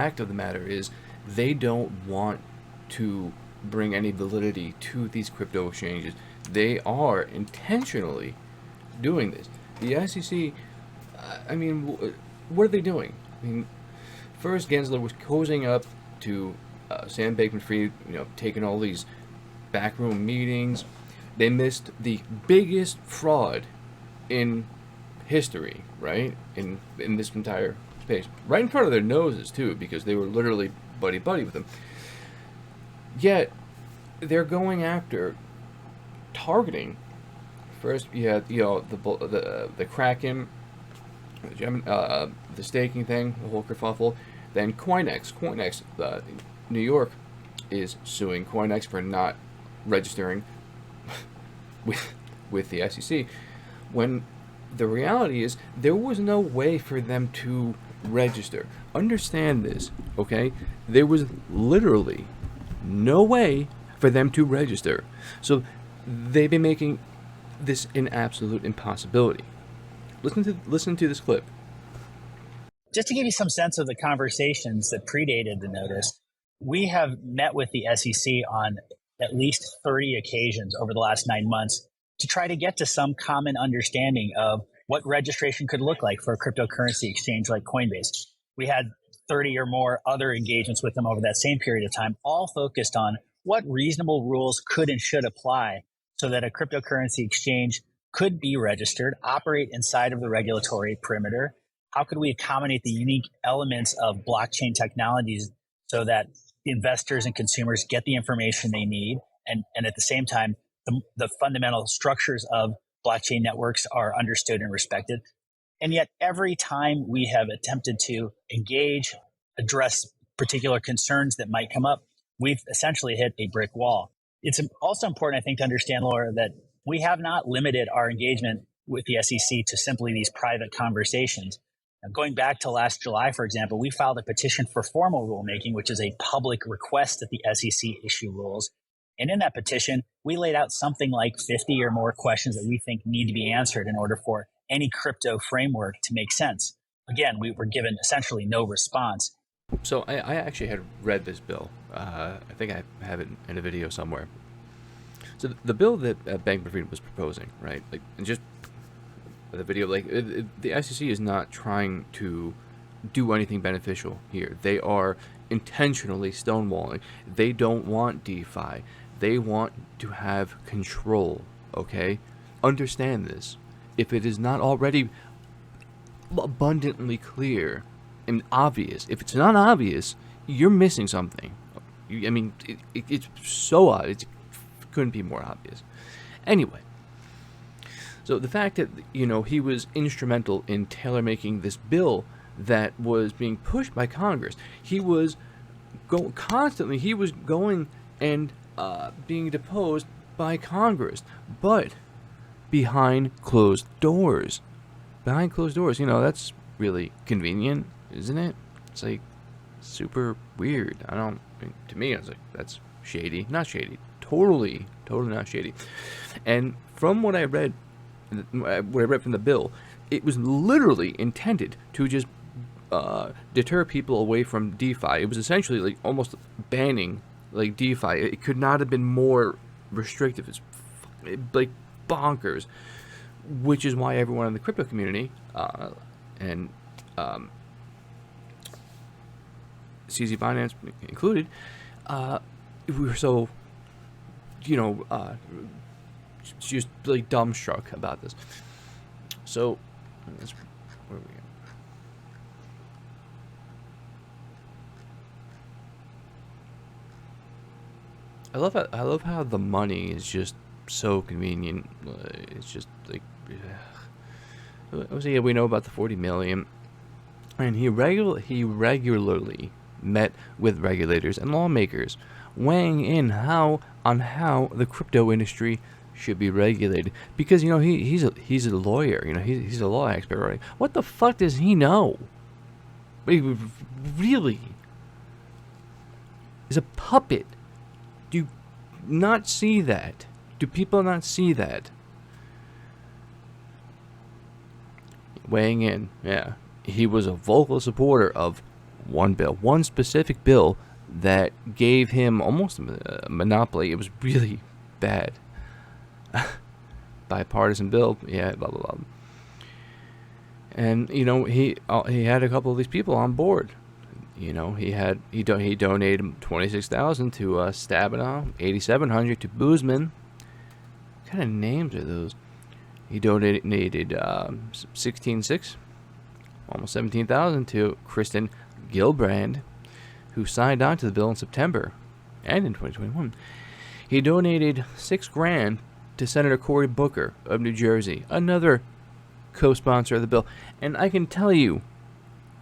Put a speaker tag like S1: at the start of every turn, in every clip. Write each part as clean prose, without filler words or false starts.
S1: fact of the matter is they don't want to bring any validity to these crypto exchanges. They are intentionally doing this. The SEC, I mean, what are they doing? I mean, first Gensler was cozying up to Sam Bankman-Fried, taking all these backroom meetings. They missed the biggest fraud in history, right? In this entire space, right in front of their noses too, because they were literally buddy buddy with them. Yet they're going after targeting. First, you had the Kraken, the staking thing, the whole kerfuffle. Then Coinex, New York, is suing Coinex for not registering with the SEC. When the reality is there was no way for them to register. Understand this, okay? There was literally no way for them to register. So they've been making this an absolute impossibility. Listen to this clip.
S2: Just to give you some sense of the conversations that predated the notice, we have met with the SEC on at least 30 occasions over the last 9 months to try to get to some common understanding of what registration could look like for a cryptocurrency exchange like Coinbase. We had 30 or more other engagements with them over that same period of time, all focused on what reasonable rules could and should apply so that a cryptocurrency exchange could be registered, operate inside of the regulatory perimeter. How could we accommodate the unique elements of blockchain technologies so that investors and consumers get the information they need, and at the same time, the fundamental structures of blockchain networks are understood and respected. And yet every time we have attempted to engage, address particular concerns that might come up, we've essentially hit a brick wall. It's also important, I think, to understand, Laura, that we have not limited our engagement with the SEC to simply these private conversations. Now, going back to last July, for example, we filed a petition for formal rulemaking, which is a public request that the SEC issue rules. And in that petition, we laid out something like 50 or more questions that we think need to be answered in order for any crypto framework to make sense. Again, we were given essentially no response.
S1: So I actually had read this bill. I think I have it in a video somewhere. So the bill that Bankman-Fried was proposing, right? Like, and just the video, like the SEC is not trying to do anything beneficial here. They are intentionally stonewalling. They don't want DeFi. They want to have control. Okay, understand this. If it is not already abundantly clear and obvious, if it's not obvious, you're missing something. I mean, it's so obvious. It couldn't be more obvious. Anyway, so the fact that, he was instrumental in tailor-making this bill that was being pushed by Congress. He was constantly, he was going and being deposed by Congress, but behind closed doors. Behind closed doors, that's really convenient, isn't it? It's like super weird. To me, I was like, that's shady. Not shady. Totally not shady. And from what I read from the bill, it was literally intended to just deter people away from DeFi. It was essentially like almost banning like DeFi. It could not have been more restrictive. It's like bonkers, which is why everyone in the crypto community and CZ Finance included, we were so just like dumbstruck about this. So where are we at? I love how the money is just so convenient. It's just like, so yeah, we know about the 40 million, and he regularly met with regulators and lawmakers, weighing in on how the crypto industry should be regulated. Because he's a lawyer. He's a law expert, right? What the fuck does he know? Really, he's a puppet. Do you not see that? Do people not see that? Weighing in, yeah. He was a vocal supporter of one specific bill that gave him almost a monopoly. It was really bad. Bipartisan bill, yeah, blah blah blah. And he had a couple of these people on board. He donated 26,000 to Stabenow, 8,700 to Boozman. What kind of names are those? He donated 16.6, almost 17,000 to Kristen Gillibrand, who signed on to the bill in September and in 2021. He donated $6,000 to Senator Cory Booker of New Jersey, another co-sponsor of the bill. And I can tell you,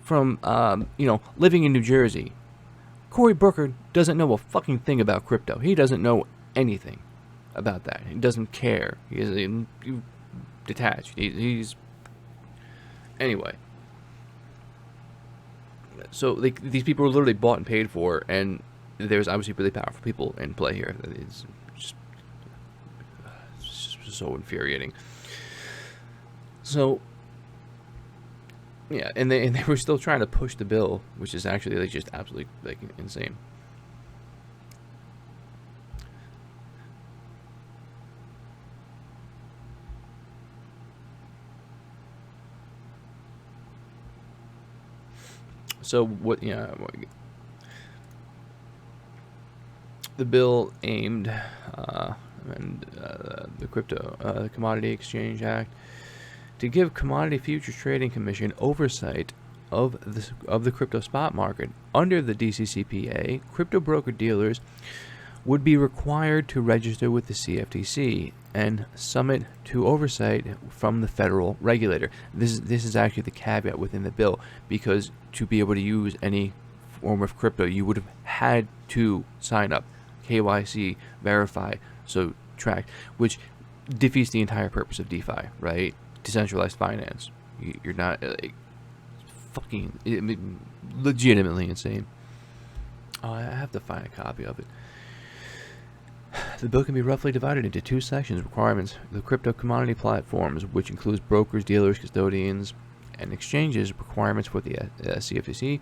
S1: from living in New Jersey, Cory Booker doesn't know a fucking thing about crypto. He doesn't know anything about that. He doesn't care. He's detached. He's anyway. So these people were literally bought and paid for, and there's obviously really powerful people in play here. It's just so infuriating. So yeah, and they were still trying to push the bill, which is actually just absolutely insane. So the bill aimed the Commodity Exchange Act to give Commodity Futures Trading Commission oversight of the crypto spot market. Under the DCCPA, crypto broker dealers would be required to register with the CFTC and submit to oversight from the federal regulator. This is actually the caveat within the bill, because to be able to use any form of crypto, you would have had to sign up, KYC, verify, so track, which defeats the entire purpose of DeFi, right? Decentralized finance. You're not legitimately insane. Oh, I have to find a copy of it. The bill can be roughly divided into two sections: requirements. The crypto commodity platforms, which includes brokers, dealers, custodians, and exchanges. Requirements for the CFTC.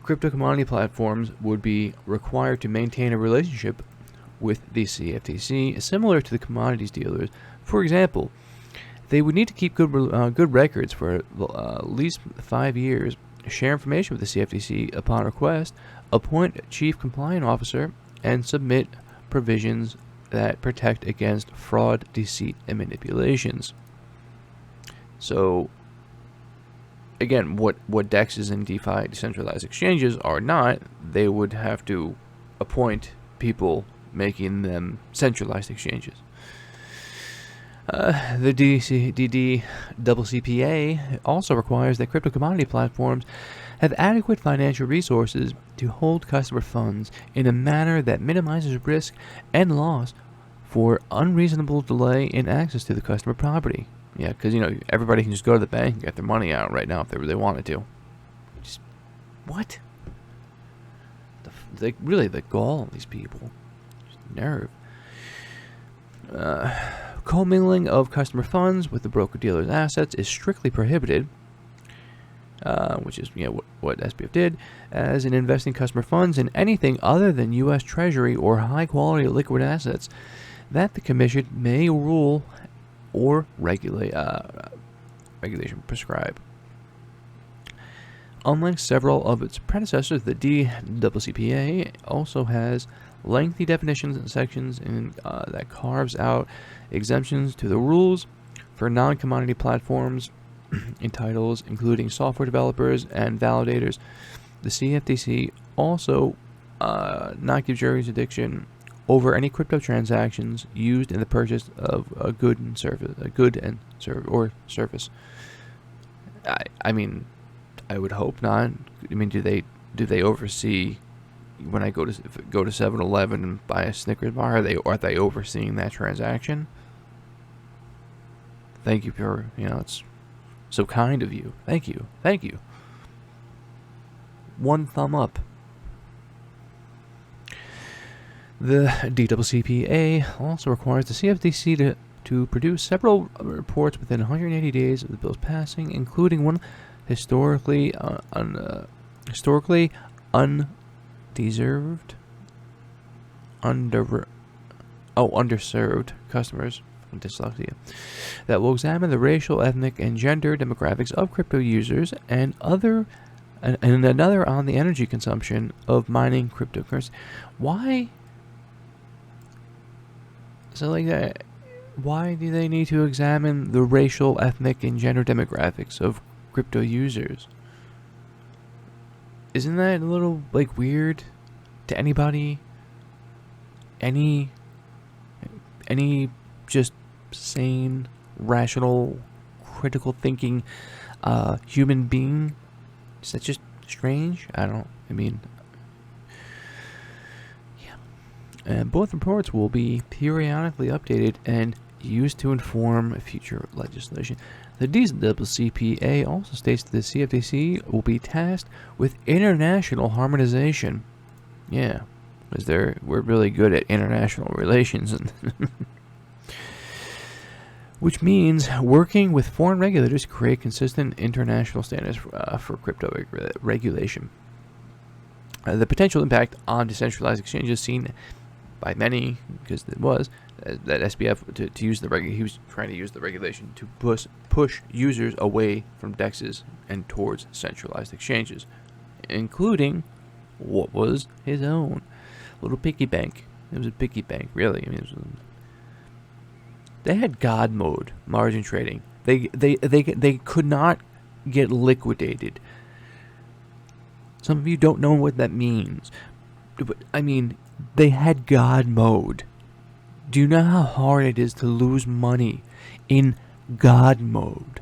S1: Crypto commodity platforms would be required to maintain a relationship with the CFTC, similar to the commodities dealers. For example, they would need to keep good records for at least 5 years, share information with the CFTC upon request, appoint a chief compliance officer, and submit provisions that protect against fraud, deceit, and manipulations. So, again, what DEXs and DeFi decentralized exchanges are not, they would have to appoint people making them centralized exchanges. The DCCPA also requires that crypto commodity platforms have adequate financial resources to hold customer funds in a manner that minimizes risk and loss for unreasonable delay in access to the customer property. Yeah, because everybody can just go to the bank and get their money out right now if they really wanted to. Just what? Really, the gall of these people. Just nerve. Commingling of customer funds with the broker-dealer's assets is strictly prohibited, which is what SBF did, as in investing customer funds in anything other than U.S. Treasury or high-quality liquid assets that the Commission may rule or regulation prescribe. Unlike several of its predecessors, the DCCPA also has lengthy definitions and sections that carves out exemptions to the rules for non-commodity platforms in titles including software developers and validators. The CFTC also not give jurisdiction over any crypto transactions used in the purchase of a good and service. I mean, I would hope not. I mean, do they oversee when I go to 7-Eleven and buy a Snickers bar? Are they overseeing that transaction? Thank you for it's so kind of you. Thank you. One thumb up. The DCCPA also requires the CFTC to produce several reports within 180 days of the bill's passing, including one historically historically undeserved, underserved customers with dyslexia that will examine the racial, ethnic, and gender demographics of crypto users and another on the energy consumption of mining cryptocurrency. Why? So like that. Why do they need to examine the racial, ethnic, and gender demographics of crypto users? Isn't that a little like weird to anybody? Any just sane, rational, critical thinking human being? Is that just strange? I mean, yeah. Both reports will be periodically updated and used to inform future legislation. The DCCPA also states that the CFTC will be tasked with international harmonization. Yeah, because we're really good at international relations, which means working with foreign regulators to create consistent international standards for crypto regulation. The potential impact on decentralized exchanges seen by many, because it was that SBF to use he was trying to use the regulation to push users away from DEXs and towards centralized exchanges, including what was his own little piggy bank. It was a piggy bank, really. I mean, they had God mode margin trading. They could not get liquidated. Some of you don't know what that means, but I mean, they had God mode. Do you know how hard it is to lose money in God mode?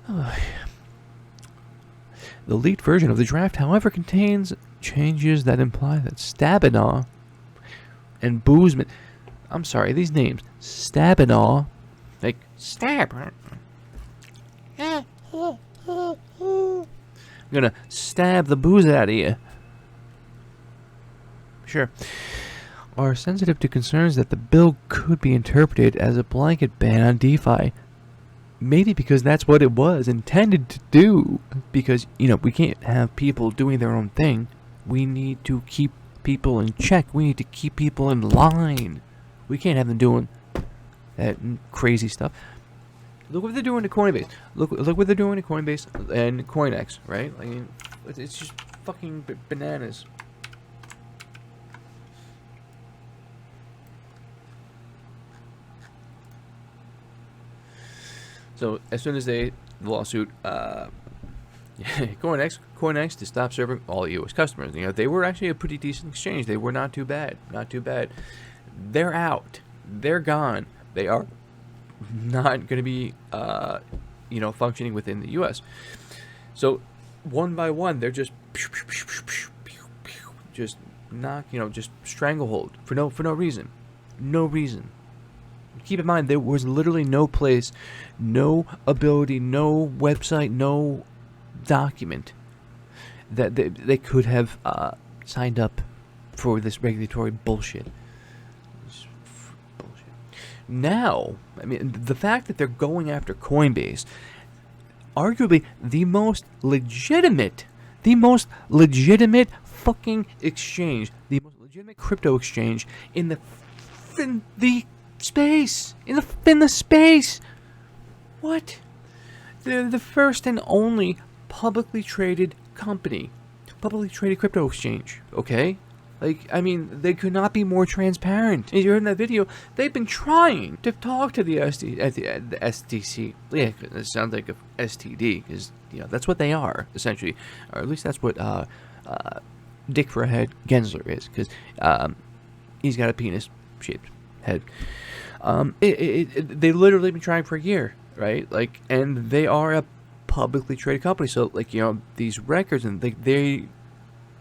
S1: The leaked version of the draft, however, contains changes that imply that Stabenow and Boozman... I'm sorry, these names. Stabenow, like, stab. I'm gonna stab the booze out of you. Sure. Are sensitive to concerns that the bill could be interpreted as a blanket ban on DeFi. Maybe because that's what it was intended to do. Because, we can't have people doing their own thing. We need to keep people in check. We need to keep people in line. We can't have them doing that crazy stuff. Look what they're doing to Coinbase. Look what they're doing to Coinbase and CoinEx, right? I mean, it's just fucking bananas. So as soon as the lawsuit, CoinEx to stop serving all U.S. customers. They were actually a pretty decent exchange. They were not too bad. They're out. They're gone. They are not going to be, functioning within the U.S. So one by one, they're just just stranglehold for no reason. No reason. Keep in mind, there was literally no place, no ability, no website, no document that they could have signed up for this regulatory bullshit. Now, I mean, the fact that they're going after Coinbase, arguably the most legitimate fucking exchange, the most legitimate crypto exchange in the space. What? They're the first and only publicly traded crypto exchange, okay? Like, I mean, they could not be more transparent. As you heard in that video, they've been trying to talk to the STC. Yeah, it sounds like a STD, because, that's what they are, essentially. Or at least that's what Dick for a Head Gensler is, because he's got a penis-shaped head. They've literally been trying for a year, right? Like, and they are a publicly traded company, so, like, these records, and they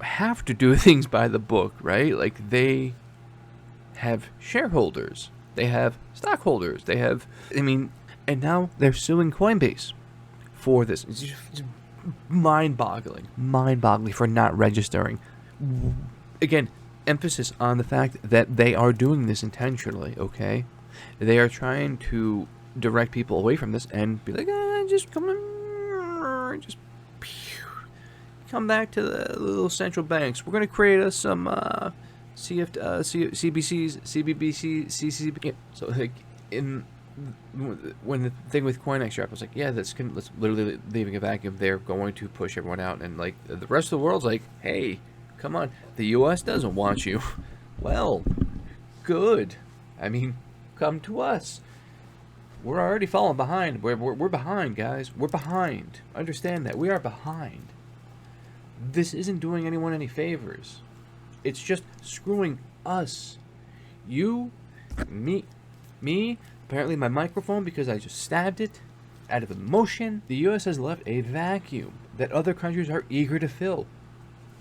S1: have to do things by the book, right? Like, they have shareholders, they have stockholders, and now they're suing Coinbase for this. It's just mind-boggling for not registering. Again, emphasis on the fact that they are doing this intentionally, okay? They are trying to direct people away from this and be like, just come on, just come back to the little central banks. We're going to create us some CBCs, CBBC, CCB. Yeah. So like when the thing with CoinExtract was like, yeah, that's literally leaving a vacuum. They're going to push everyone out, and like the rest of the world's like, hey, come on, the U.S. doesn't want you. Well, good. I mean, come to us. We're already falling behind. We're behind, guys. We're behind. Understand that. We are behind. This isn't doing anyone any favors. It's just screwing us. You, me, apparently my microphone, because I just stabbed it out of emotion. The U.S. has left a vacuum that other countries are eager to fill.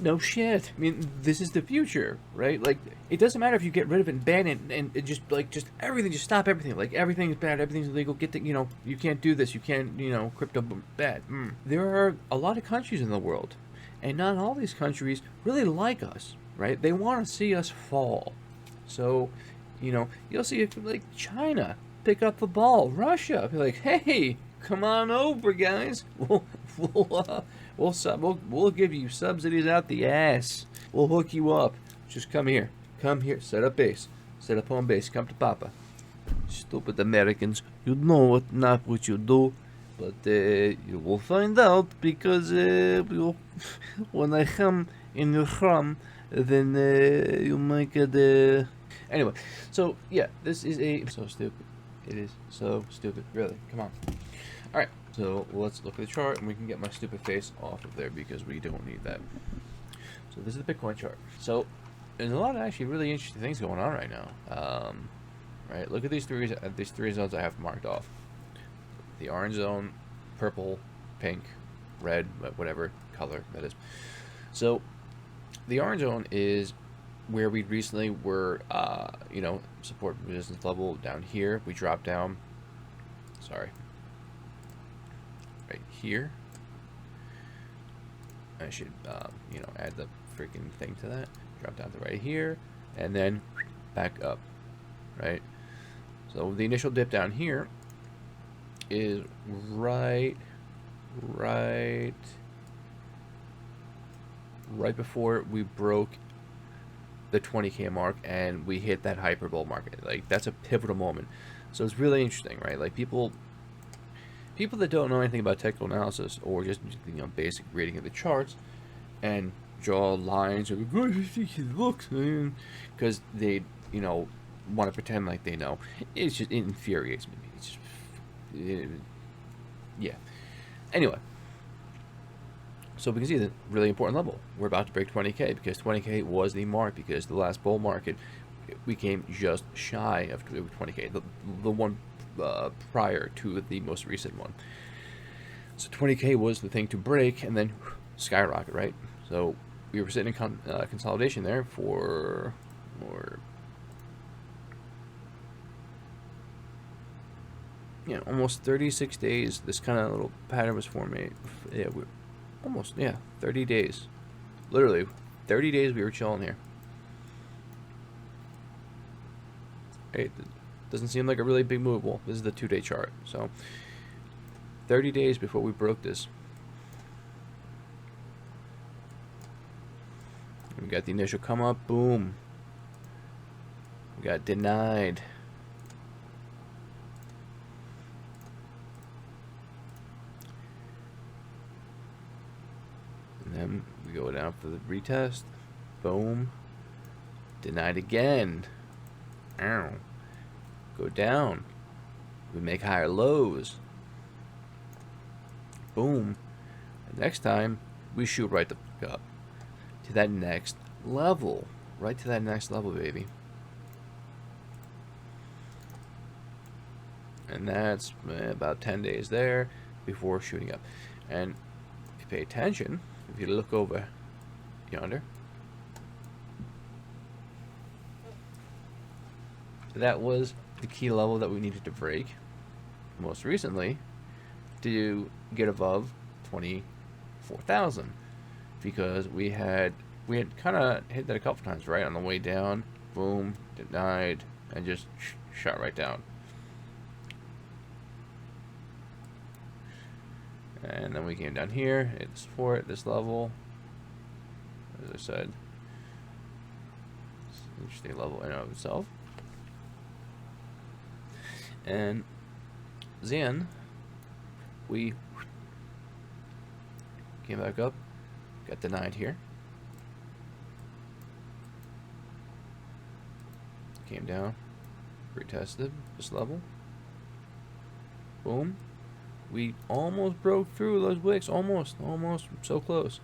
S1: No shit. I mean, this is the future, right? Like, it doesn't matter if you get rid of it and ban it and it just everything, just stop everything. Like, everything's bad, everything's illegal. You can't do this. You can't, crypto bad. There are a lot of countries in the world, and not all these countries really like us, right? They want to see us fall. So, you'll see if, like, China pick up the ball. Russia be like, hey, come on over, guys. We'll give you subsidies out the ass. We'll hook you up. Just come here. Come here. Set up base. Set up home base. Come to Papa. Stupid Americans. You know not what you do. But you will find out because when I come in your home, then you might get Anyway, so yeah, this is so stupid. It is so stupid. Really. Come on. Alright, so let's look at the chart and we can get my stupid face off of there because we don't need that. So this is the Bitcoin chart. So there's a lot of actually really interesting things going on right now. Right, look at these three zones I have marked off. The orange zone, purple, pink, red, whatever color that is. So the orange zone is where we recently were, support resistance level down here. We dropped down. Sorry. Right here. I should, add the freaking thing to that. Drop down to right here, and then back up, right? So the initial dip down here is right before we broke the 20K mark and we hit that hyperbole market. Like, that's a pivotal moment. So it's really interesting, right? Like, people that don't know anything about technical analysis or just basic reading of the charts and draw lines or look, because they want to pretend like they know, it infuriates me. It's just, yeah. Anyway, so we can see the really important level. We're about to break 20K because 20K was the mark, because the last bull market we came just shy of 20K, the one prior to the most recent one. So 20K was the thing to break and then skyrocket, right? So we were sitting in consolidation there for almost 36 days. This kind of little pattern was forming. Yeah, we're almost 30 days. Literally 30 days we were chilling here. It doesn't seem like a really big move. Well, this is the 2-day chart. So 30 days before we broke this. We got the initial come up, boom. We got denied. And then we go down for the retest, boom. Denied again. Ow. Go down. We make higher lows. Boom. And next time, we shoot right the fuck up to that next level. Right to that next level, baby. And that's about 10 days there before shooting up. And if you pay attention, if you look over yonder, that was the key level that we needed to break most recently to get above 24,000, because we had kind of hit that a couple times, right? On the way down, boom, denied, and just shot right down. And then we came down here, hit the support at this level. As I said, it's an interesting level in and of itself. And then we came back up, got denied here. Came down, retested this level. Boom. We almost broke through those wicks, almost, so close.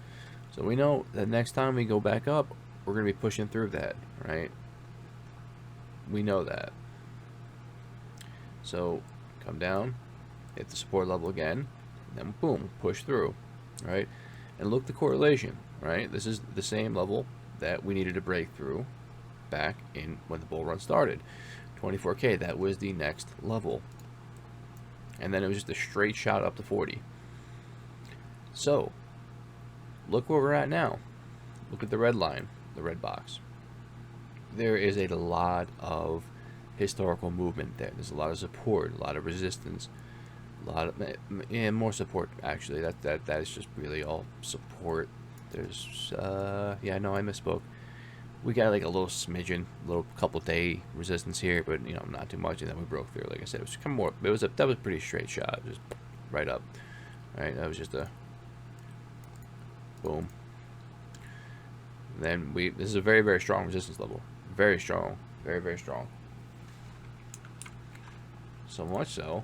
S1: So we know that next time we go back up, we're going to be pushing through that, right? We know that. So come down, hit the support level again, and then boom, push through, right? And look the correlation, right? This is the same level that we needed to break through back in when the bull run started. 24K, that was the next level. And then it was just a straight shot up to 40. So, look where we're at now. Look at the red line, the red box. There is a lot of historical movement there. There's a lot of support, a lot of resistance, a lot of more support actually. That is just really all support. There's yeah, no, I misspoke. We got like a little smidgen, little couple day resistance here, but you know, not too much, and then we broke through. Like I said, it was kind of more. That was a pretty straight shot, just right up. Right, that was just a boom. Then this is a very, very strong resistance level. Very strong, very, very strong. So much so,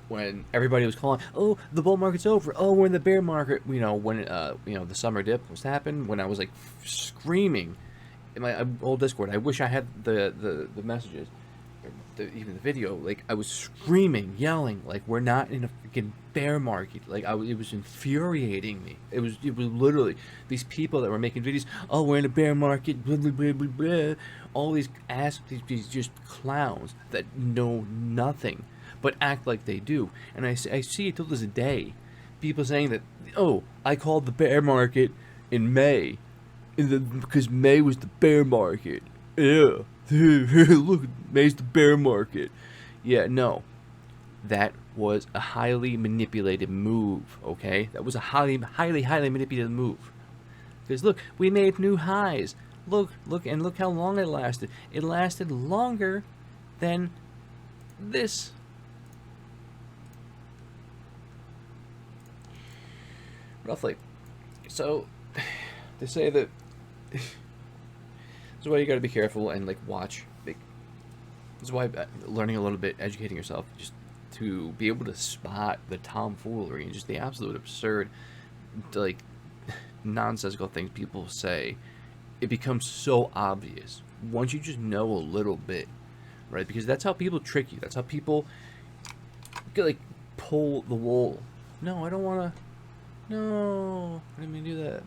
S1: when everybody was calling, oh, the bull market's over, oh, we're in the bear market, you know, when you know, the summer dip was happening, when I was like screaming in my old Discord, I wish I had the messages, even the video, like I was screaming, yelling, like we're not in a freaking bear market. Like it was infuriating me. It was literally these people that were making videos, oh, we're in a bear market, blah, blah, blah, blah, blah. All these these just clowns that know nothing but act like they do. And I see it till this day. People saying that, oh, I called the bear market in May, because May was the bear market. Yeah, look, May's the bear market. Yeah, no, that was a highly manipulated move. Okay, that was a highly manipulated move. Because look, we made new highs. Look, and look how long it lasted. It lasted longer than this. Roughly. So, they say that this is why you got to be careful and like watch. This is why learning a little bit, educating yourself, just to be able to spot the tomfoolery and just the absolute absurd, like nonsensical things people say. It becomes so obvious once you just know a little bit, right? Because that's how people trick you. That's how people like pull the wool. No, I don't want to. No, I didn't mean to do that.